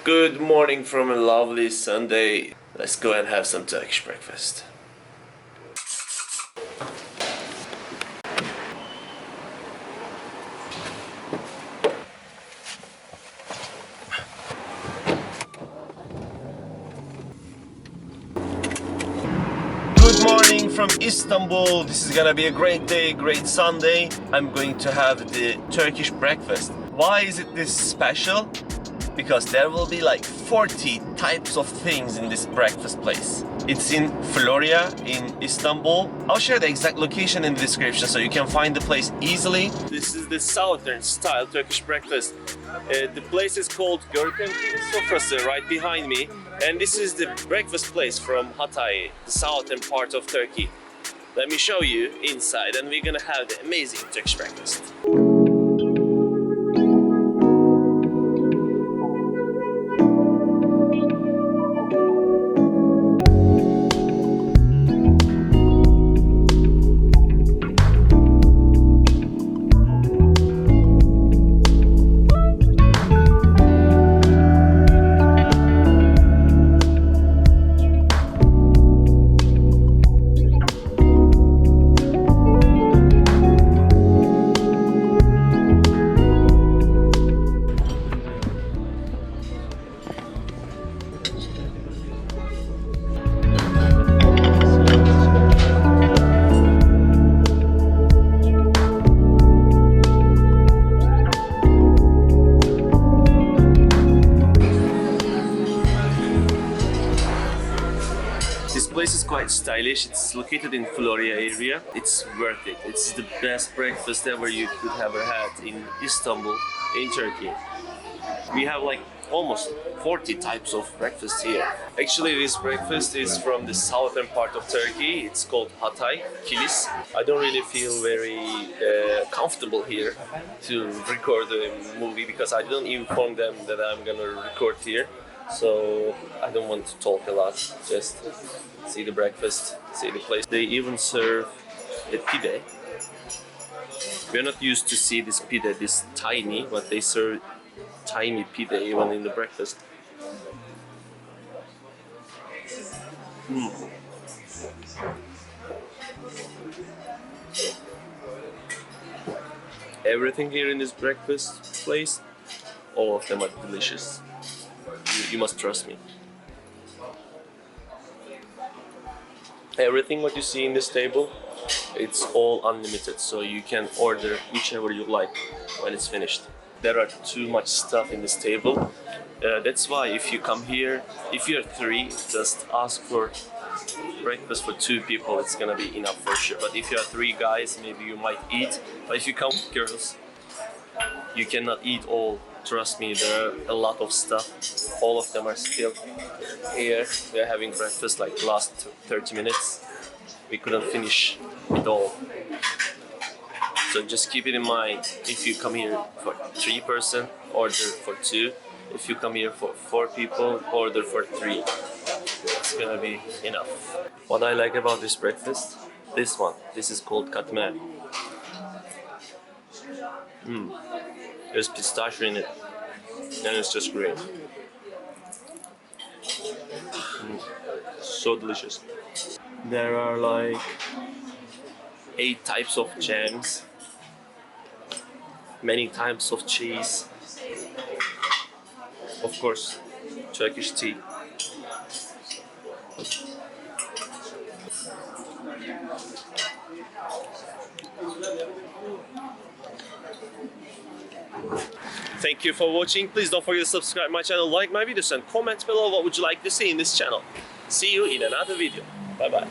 Good morning from a lovely Sunday. Let's go and have some Turkish breakfast. Good morning from Istanbul. This is gonna be a great day, great Sunday. I'm going to have the Turkish breakfast. Why is it this special? Because there will be like 40 types of things in this breakfast place. It's in Florya in Istanbul. I'll share the exact location in the description so you can find the place easily. This is the southern style Turkish breakfast. The place is called Gorkem Kilis Sofrasi right behind me. And this is the breakfast place from Hatay, the southern part of Turkey. Let me show you inside and we're gonna have the amazing Turkish breakfast. This place is quite stylish. It's located in Florya area. It's worth it. It's the best breakfast ever you could ever had in Istanbul, in Turkey. We have like almost 40 types of breakfast here. Actually, this breakfast is from the southern part of Turkey. It's called Hatay, Kilis. I don't really feel very comfortable here to record a movie because I didn't inform them that I'm gonna record here. So I don't want to talk a lot, just see the breakfast, see the place. They even serve a pide. We're not used to see this pide this tiny, but they serve tiny pide even in the breakfast. Everything here in this breakfast place, all of them are delicious. You must trust me. Everything what you see in this table, it's all unlimited, so you can order whichever you like when it's finished. There are too much stuff in this table. That's why if you come here, if you're three, just ask for breakfast for two people. It's gonna be enough for sure. But if you're three guys, maybe you might eat. But if you come with girls, you cannot eat all. Trust me, there are a lot of stuff. All of them are still here. We are having breakfast like last 30 minutes. We couldn't finish it all. So just keep it in mind. If you come here for 3 person, order for 2. If you come here for 4 people, order for 3. It's gonna be enough. What I like about this breakfast, this is called katmer. There's pistachio in it, and it's just great. So delicious. There are like 8 types of jams, many types of cheese, of course, Turkish tea. Thank you for watching. Please don't forget to subscribe my channel, like my videos, and comment below what would you like to see in this channel. See you in another video. Bye bye.